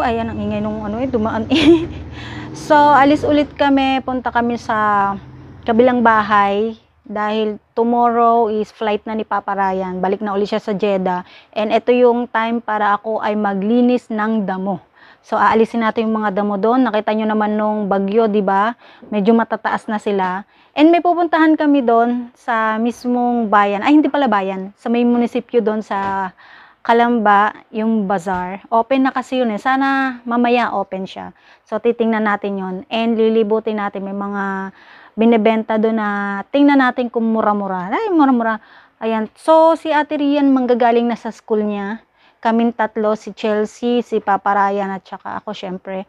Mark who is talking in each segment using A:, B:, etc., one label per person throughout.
A: Ayan, ang ingay nung ano dumaan eh. So, alis ulit kami. Punta kami sa kabilang bahay. Dahil tomorrow is flight na ni Papa Ryan. Balik na ulit siya sa Jeddah. And ito yung time para ako ay maglinis ng damo. So, aalisin natin yung mga damo doon. Nakita nyo naman nung bagyo, di ba? Medyo matataas na sila. And may pupuntahan kami doon sa mismong bayan. Ay, hindi pala bayan. Sa may munisipyo doon sa Calamba, yung bazaar. Open na kasi yun eh. Sana mamaya open siya. So, titingnan natin yun. And lilibutin natin. May mga binebenta doon na tingnan natin kung mura-mura. Ay, mura-mura. Ayan. So, si Ate Rian manggagaling na sa school niya. Kaming tatlo, si Chelsea, si Papa Ryan, at saka ako, syempre.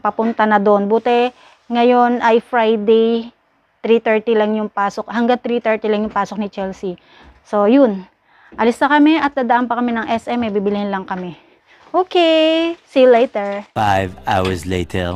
A: Papunta na doon. Buti, ngayon ay Friday, 3:30 lang yung pasok. Hanggang 3:30 lang yung pasok ni Chelsea. So, yun. Alis na kami at dadaan pa kami ng SM. Bibilihin lang kami. Okay. See you later.
B: 5 hours later.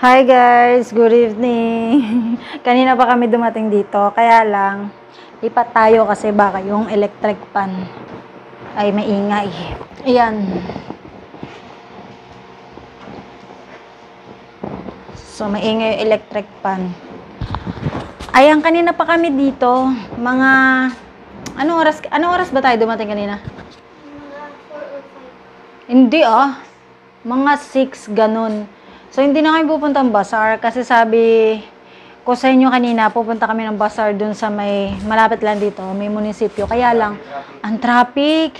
A: Hi guys, good evening. Kanina pa kami dumating dito, kaya lang lipat tayo kasi baka yung electric pan ay maingay. Ayan. So maingay yung electric pan. Ayan, kanina pa kami dito, mga anong oras ba tayo dumating kanina? Hindi mga 6 ganun. So, hindi na kami pupuntang bazaar kasi sabi ko sa inyo kanina, pupunta kami ng bazaar dun sa may, malapit lang dito, may munisipyo. Kaya lang, ang traffic.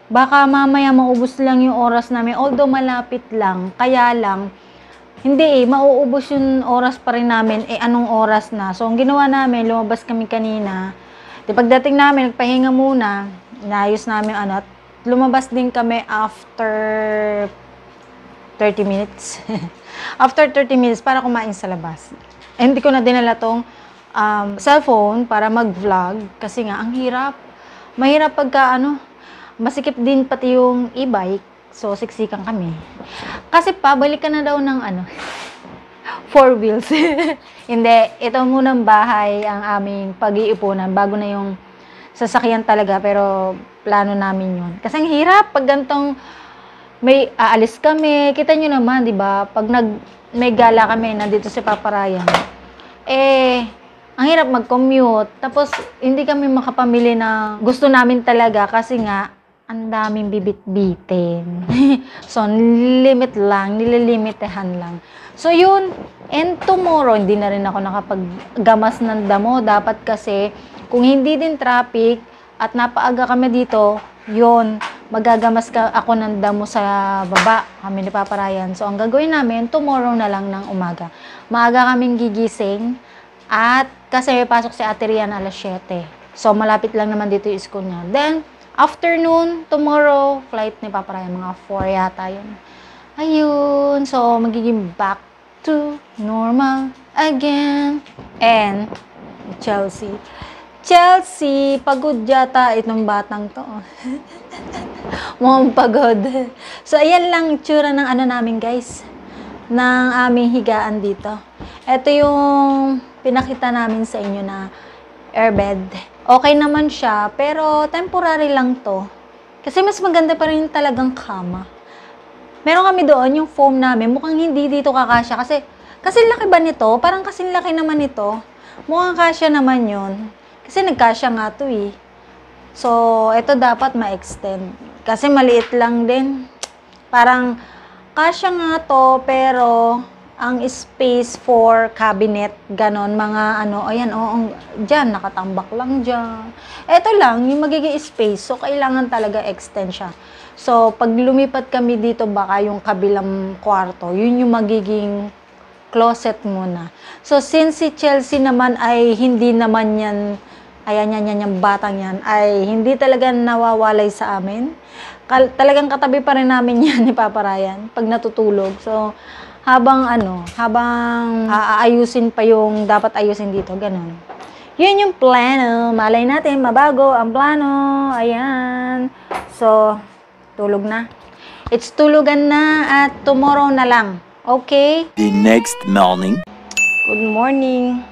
A: Baka mamaya maubos lang yung oras namin. Although malapit lang, kaya lang, hindi mauubos yung oras pa rin namin. Anong oras na? So, ang ginawa namin, lumabas kami kanina. Di pagdating namin, nagpahinga muna, naayos namin at lumabas din kami after 30 minutes. After 30 minutes, para kumain sa labas. Hindi ko na dinala tong cellphone para mag-vlog. Kasi nga, ang hirap. Mahirap pagka, masikip din pati yung e-bike. So, siksikan kami. Kasi pabalik ka na daw ng, 4 wheels. Hindi, ito munang bahay ang aming pag-iipunan. Bago na yung sasakyan talaga. Pero, plano namin yun. Kasi ang hirap pag gantong may aalis kami. Kita nyo naman, di ba? Pag may gala kami, nandito si Papa Ryan. Ang hirap mag-commute. Tapos, hindi kami makapamili na gusto namin talaga kasi nga, ang daming bibit-bitin. So, nililimitahan lang. So, yun. And tomorrow, hindi na rin ako nakapaggamas ng damo. Dapat kasi, kung hindi din traffic at napaaga kami dito, yun, magagamas ako ng damo sa baba, kami ni Papa Ryan. So, ang gagawin namin, tomorrow na lang ng umaga. Maaga kaming gigising at kasi may pasok si Ate Rian alas 7. So, malapit lang naman dito yung school niya. Then, afternoon, tomorrow, flight ni Papa Ryan, mga 4 yata yun. Ayun, so, magiging back to normal again. And, Chelsea, pagod yata itong batang to. Mukhang pagod. So, ayan lang itsura ng namin guys. Ng aming higaan dito. Ito yung pinakita namin sa inyo na airbed. Okay naman siya, pero temporary lang to. Kasi mas maganda pa rin talagang kama. Meron kami doon, yung foam namin, mukhang hindi dito kakasya. Kasi laki ba nito? Parang kasing laki naman ito. Mukhang kasya naman yun. Kasi nagkasya nga to eh. So, ito dapat ma-extend. Kasi maliit lang din. Parang, kasya nga to, pero ang space for cabinet, ganon, mga ayan, dyan, nakatambak lang dyan. Ito lang, yung magiging space. So, kailangan talaga extend siya. So, pag lumipat kami dito, baka yung kabilang kwarto, yun yung magiging closet muna. So, since si Chelsea naman ay hindi naman yan, ayan yan, yung batang yan, ay hindi talaga nawawalay sa amin. Talagang katabi pa rin namin yan ni Papa Ryan pag natutulog. So, habang aayusin pa yung dapat ayusin dito, ganun. Yun yung plano. Malay natin, mabago ang plano. Ayan. So, tulog na. It's tulugan na at tomorrow na lang. Okay?
B: The next morning.
A: Good morning.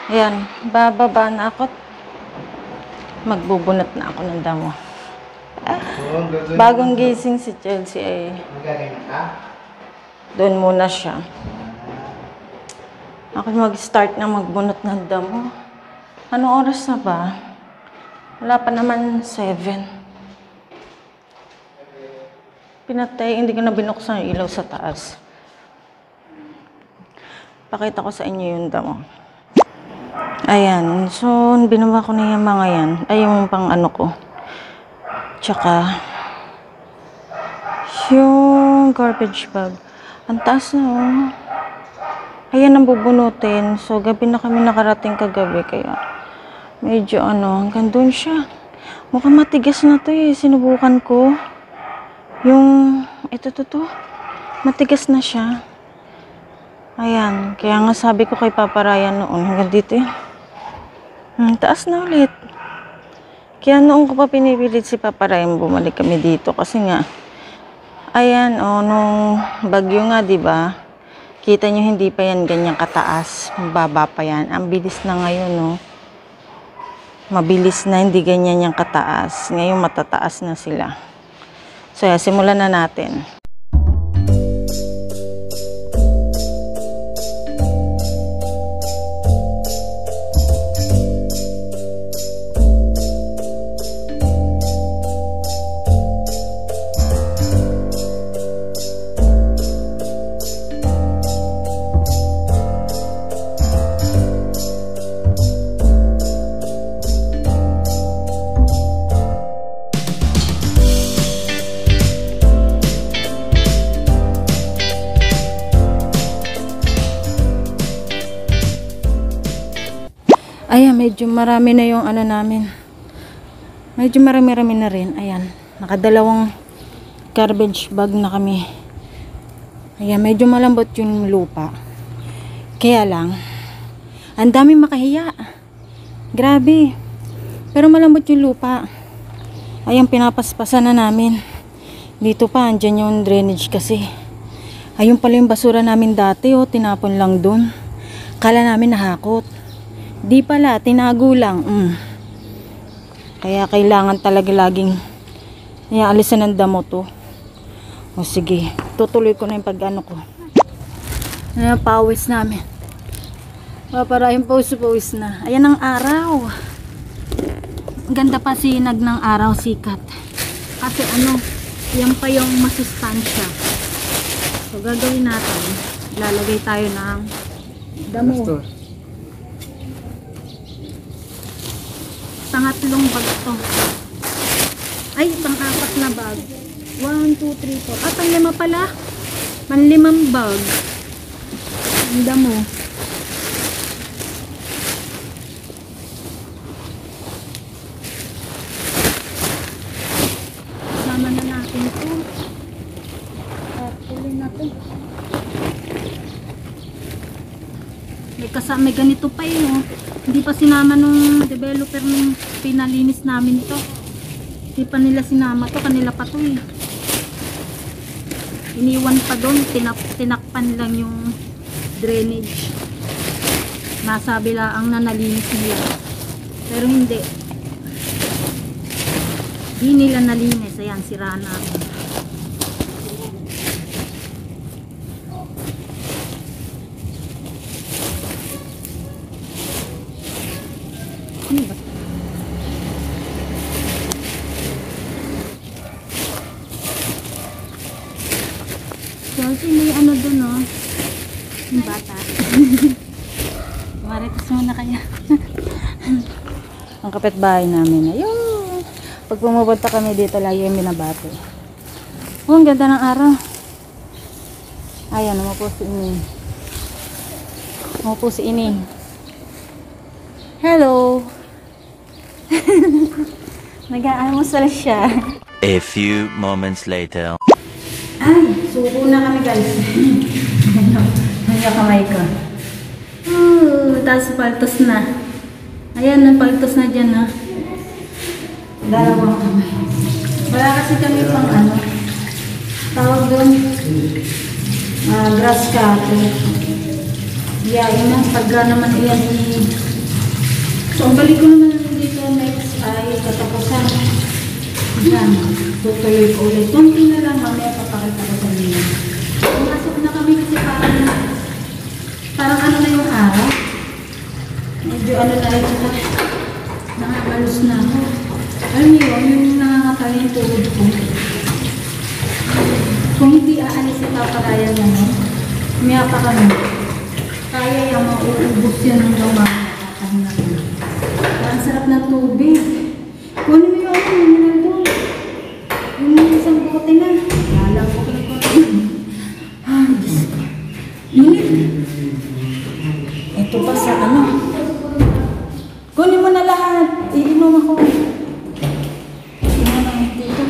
A: Ayan, bababa na ako. Magbubunot na ako ng damo.
C: Bagong gising si Chelsea ay doon muna siya. Ako mag-start na magbunot ng damo. Anong oras na ba? Wala pa naman 7. Pinatay, hindi ko na binuksan yung ilaw sa taas. Pakita ko sa inyo yung damo. Ayan. So, binawa ko na yung mga yan. Ay, yung pang ano ko. Tsaka, yung garbage bag. Ang taas na, oh. Ayan ang bubunutin. So, gabi na kami nakarating kagabi. Kaya, medyo hanggang doon siya. Mukhang matigas na to eh. Sinubukan ko. Yung, ito. Matigas na siya. Ayan. Kaya nga sabi ko kay Papa Ryan noon. Hanggang dito eh. Taas na ulit. Kaya noong ko pa pinipilit si Papa Ryan, bumalik kami dito. Kasi nga, ayan, nung bagyo nga, diba? Kita nyo, hindi pa yan ganyan kataas. Baba pa yan. Ang bilis na ngayon, no? Mabilis na, hindi ganyan yung kataas. Ngayon, matataas na sila. So, simulan na natin. Ayan, medyo marami na yung namin. Medyo marami na rin. Ayan, nakadalawang garbage bag na kami. Ayan, medyo malambot yung lupa. Kaya lang, ang dami makahiya. Grabe. Pero malambot yung lupa. Ayan, pinapaspasan na namin. Dito pa, andyan yung drainage kasi. Ayun pala yung basura namin dati, tinapon lang dun. Kala namin nahakot. Di pala, tinago lang. Kaya kailangan talaga laging alisan ng damo to. O sige, tutuloy ko na yung pag-ano ko. Ayan, pawis namin. Para yung pawis na. Ayan ang araw. Ganda pa sinag ng araw, sikat. Kasi yan pa yung masustansya. So gagawin natin, lalagay tayo ng damo. Pangatlong bag to. Ay, pang-apat na bag. 1, 2, 3, 4. Pang-5 pala. Pang-5 bag. Ang damo. Sama na natin ito. Patuloy na ito. May ganito pa hindi pa sinama nung developer nung pinalinis namin to. Hindi pa nila sinama to, kanila pa to iniwan pa doon, tinakpan lang yung drainage. Nasabi lang na nalinis nila, pero hindi nila nalinis. Ayan, sira na. Kasi may doon yung bata. Marites muna kaya. Ang kapitbahay namin. Ayun. Pag pumupunta kami dito, lagi yung binabati. Ang ganda ng araw. Ayan, umupo si Ining. Umupo si Ining. Hello. Nag-aalmusal siya.
B: A few moments later.
C: Ay, suko na kami guys. Nandiyan kamay ko. Tapos paltos na. Ayan, napaltos na dyan dalawang kamay. Wala kasi kami pang tawag doon, grass cutter. Iyain na, pagka naman iyan So, ang balik ko naman dito next ay katapusan
A: Yan, tutuloy ko ulit. Kunti na lang, mamaya papakita ko sa inyo. Pumasok na kami kasi parang ano na yung araw. Medyo ano na rin siya. Nakakalos na ako. Alam niyo yun, yung nakakatali yung tuhod ko. Kung hindi aalis si Papa Ryan ano, umiya pa kami. Kaya yung mauubos yan ng gawa. Nakakahinga ko. Ang sarap ng tubig. Kunin mo yung ako, mineral doon. Yung isang bote na. Lala ko na ko. Ay, Diyos ko. Ngunit. Ito pa sa ano. Kunin mo na lahat. Iinom ako. Iinom ako dito.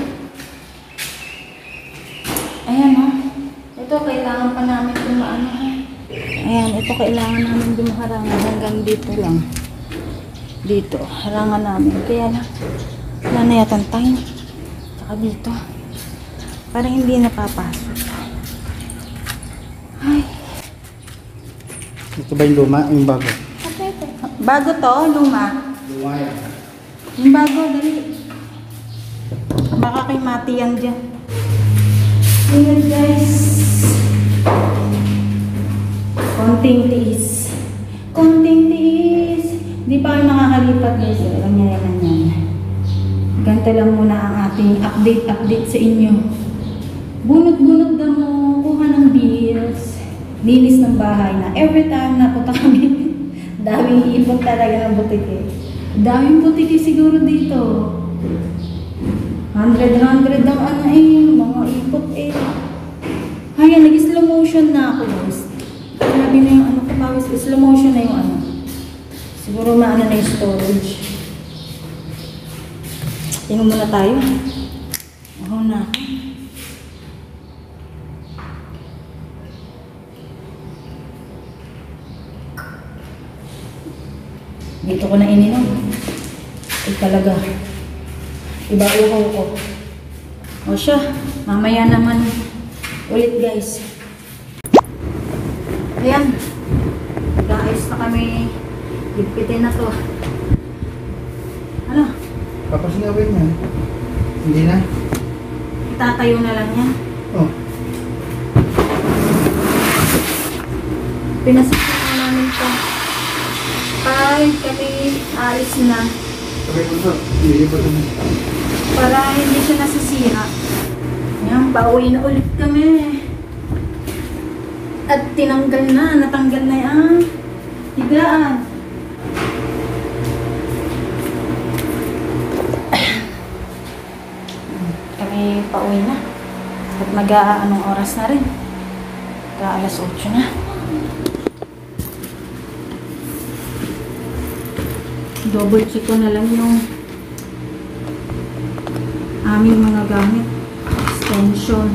A: Ayan o. Ito, kailangan pa namin dumaan. Ayan, ito kailangan namin dumaharangan. Hanggang dito lang. Dito, harangan namin. Kaya lang, wala na yatang time. Saka dito. Parang hindi napapasok. Ay.
D: Ito ba yung luma? Yung bago?
A: Bago to, luma.
D: Luma yan.
A: Yung bago, dali. Baka kay Mati yan dyan. Ayan guys. Konting tiis. Konting tiis. Di pa kayo nakakalipat guys. Alam niya yan yan. Ganito lang muna ang ating update sa inyo. Bunot-bunot na mo. Kuha ng bills. Linis ng bahay na. Every time napunta kami, daming ipon talaga ng butike. Daming butike siguro dito. 100 ang ano mga ipot eh. Ayan, nag-slow motion na ako guys. Grabe na yung ano ko, pawis. Slow motion na yung ano. Siguro maano na yung storage. Inom muna tayo. Ako na. Dito ko na ininom. Ay talaga. Iba uhaw ko. O siya, mamaya naman ulit guys. Ayan. Guys, na kami. Ligpitin na to. Ano?
D: Papasingawin niya. Hindi na?
A: Itatayo na lang yan.
D: Oh.
A: Pinasakit na namin to. Kami alis na.
D: Sabay mo ito. Hindi pa ito.
A: Para hindi siya nasisira. Ayan, pauwi na ulit kami. At natanggal na yan. Higaan. Kami pauwi na. At anong oras na rin. Alas 8 na. Double check ko na lang yung aming mga gamit. Extension.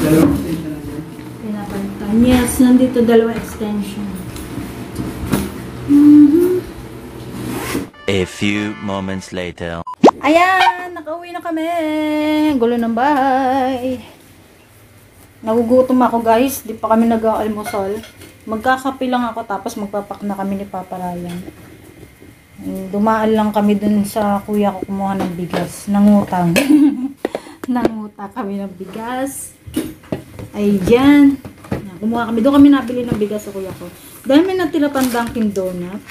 D: Dalawang station lang yan.
A: Pinapalitan. Yes, nandito 2 extension.
B: A few moments later.
A: Ayan! Nakauwi na kami! Gulo ng bahay. Nagugutom ako guys. Di pa kami nag-aalmusal. Magkakape lang ako tapos magpapak na kami ni Papa Ryan. Dumaan lang kami dun sa kuya ko kumuha ng bigas. Nangutang. Nangutang kami ng bigas. Ayan. Kumuha kami. Doon kami nabili ng bigas sa kuya ko. Dahil may natira pang Dunkin Donut.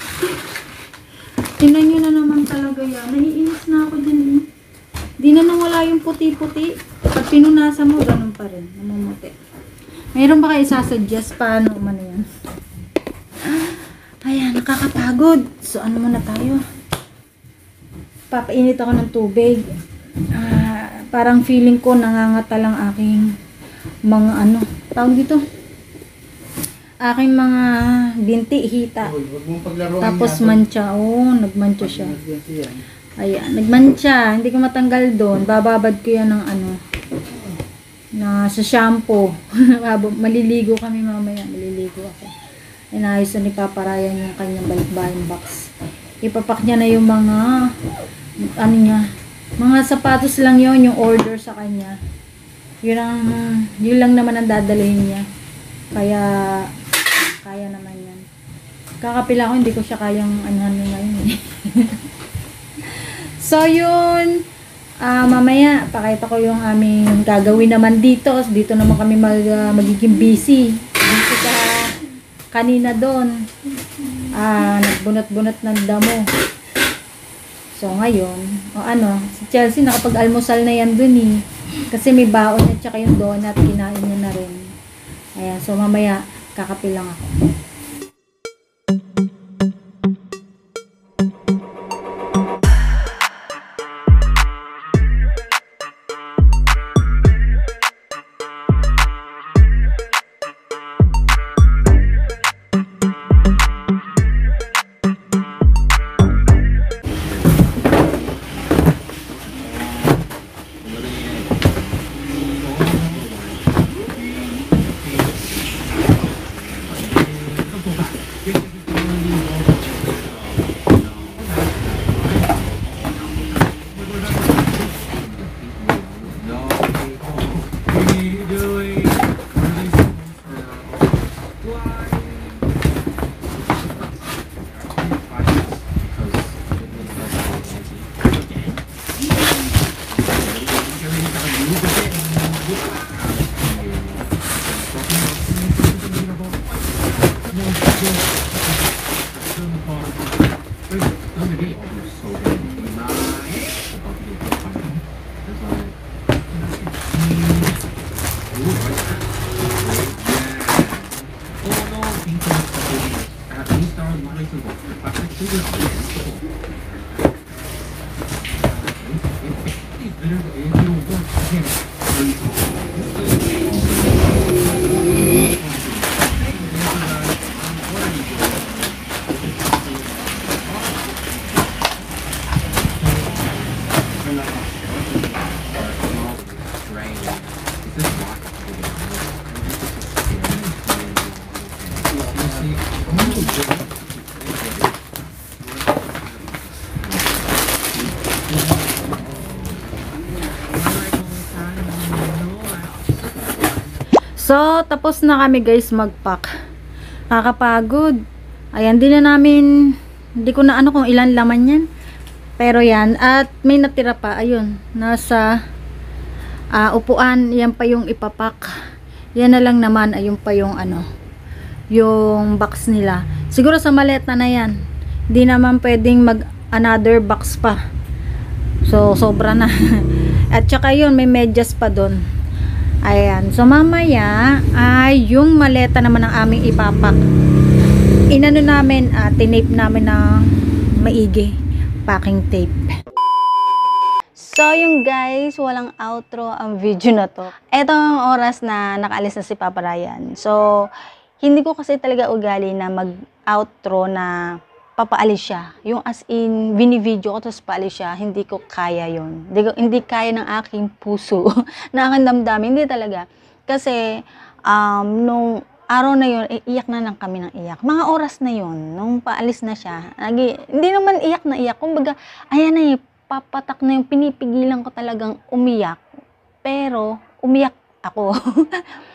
A: Tingnan nyo na naman talaga yan. Naiinis na ako dyan eh. Di na nawala yung puti-puti. Pag pinunasa mo, ganun pa rin. Namumuti. Mayroon ba kayo isasuggest paano man yan? Ayan, nakakapagod. So, ano muna tayo? Papainit ako ng tubig. Parang feeling ko nangangata lang aking mga tawag dito? Aking mga binti, hita.
D: Huwag mong paglaruan
A: Tapos
D: niya.
A: mancha. Oo, nagmancha siya.
D: Yan.
A: Ayan, nagmancha. Hindi ko matanggal doon. Bababad ko yan ng na sa shampoo. Maliligo kami mamaya. Maliligo ako. Inayos na ni Papa Ryan yung kanyang balikbayan box. Ipapak niya na yung mga mga sapatos lang yon yung order sa kanya. Yun lang naman ang dadalhin niya. Kaya naman yan. Kakapila ko, hindi ko siya kayang ngayon eh. So, So, yun. Mamaya, pakita ko yung aming gagawin naman dito. Dito naman kami magiging busy. Busy ka kanina doon. Nagbunot-bunot ng damo. So, ngayon, si Chelsea nakapag-almusal na yan dun eh. Kasi may baon at saka yung donut, kinain niya na rin. Ayan, so mamaya, kakape lang ako. So, tapos na kami guys mag-pack. Nakakapagod. Ayan, hindi ko na kung ilan laman yan. Pero yan, at may natira pa, ayun, nasa upuan, yan pa yung ipapak. Yan na lang naman, ayun pa yung yung box nila. Siguro sa maleta na yan. Hindi naman pwedeng mag another box pa. So, sobra na. At saka yun, may medyas pa doon. Ayan. So, mamaya, ay yung maleta naman ang aming ipapak. Inano namin, tinape namin ng maigi. Packing tape. So, yung guys, walang outro ang video na to. Ito ang oras na nakaalis na si Papa Ryan. So, hindi ko kasi talaga ugali na mag-outro na papaalis siya. Yung as in, bini-video ko tapos paalis siya, hindi ko kaya yun. Hindi kaya ng aking puso, na aking damdamin, hindi talaga. Kasi, nung araw na yun, iyak na lang kami ng iyak. Mga oras na yun, nung paalis na siya, hindi naman iyak na iyak. Kumbaga, ayan na papatak na yung pinipigilan ko talagang umiyak. Pero, umiyak ako.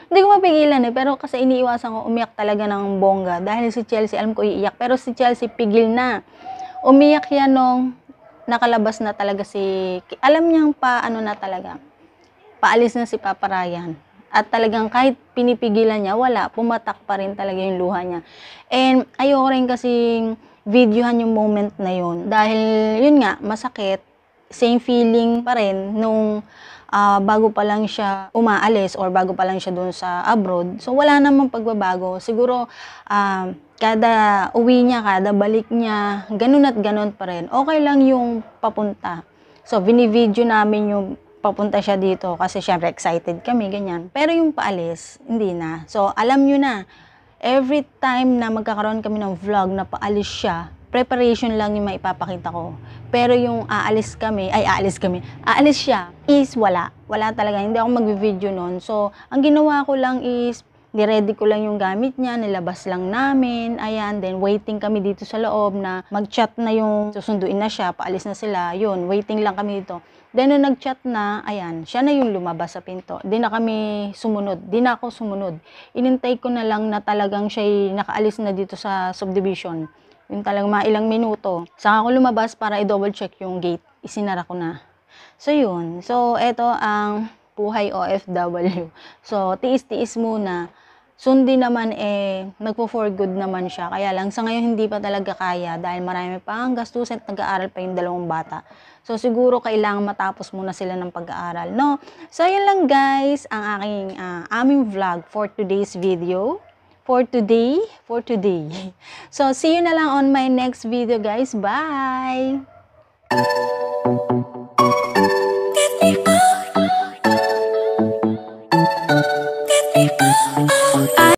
A: Hindi ko mapigilan pero kasi iniiwasan ko umiyak talaga ng bongga. Dahil si Chelsea, alam ko iiyak. Pero si Chelsea, pigil na. Umiyak yan nung nakalabas na talaga alam niyang na talaga. Paalis na si Papa Ryan. At talagang kahit pinipigilan niya, wala. Pumatak pa rin talaga yung luha niya. And ayoko rin kasing videohan yung moment na yun. Dahil yun nga, masakit. Same feeling pa rin nung bago pa lang siya umaalis or bago pa lang siya doon sa abroad. So, wala namang pagbabago. Siguro, kada uwi niya, kada balik niya, ganun at ganun pa rin. Okay lang yung papunta. So, bini-video namin yung papunta siya dito kasi syempre excited kami, ganyan. Pero yung paalis, hindi na. So, alam nyo na, every time na magkakaroon kami ng vlog na paalis siya, preparation lang yung maipapakita ko. Pero yung aalis siya, is wala. Wala talaga. Hindi ako mag-video nun. So, ang ginawa ko lang is, niready ko lang yung gamit niya, nilabas lang namin, ayan, then waiting kami dito sa loob na mag-chat na yung susunduin na siya, paalis na sila, yun, waiting lang kami dito. Then, nung nag-chat na, ayan, siya na yung lumabas sa pinto. Di na kami sumunod. Di na ako sumunod. Inintay ko na lang na talagang siya nakaalis na dito sa subdivision.
C: Yun talagang mga ilang minuto. Saka ako lumabas para i-double check yung gate. Isinara ko na. So, yun. So, eto ang buhay OFW. So, tiis-tiis muna. Soon din naman nagpo-for good naman siya. Kaya lang sa ngayon hindi pa talaga kaya dahil marami pang gastusin at nag-aaral pa yung dalawang bata. So siguro kailangan matapos muna sila ng pag-aaral, no? So yun lang guys ang aming vlog for today's video. For today. So see you na lang on my next video guys. Bye!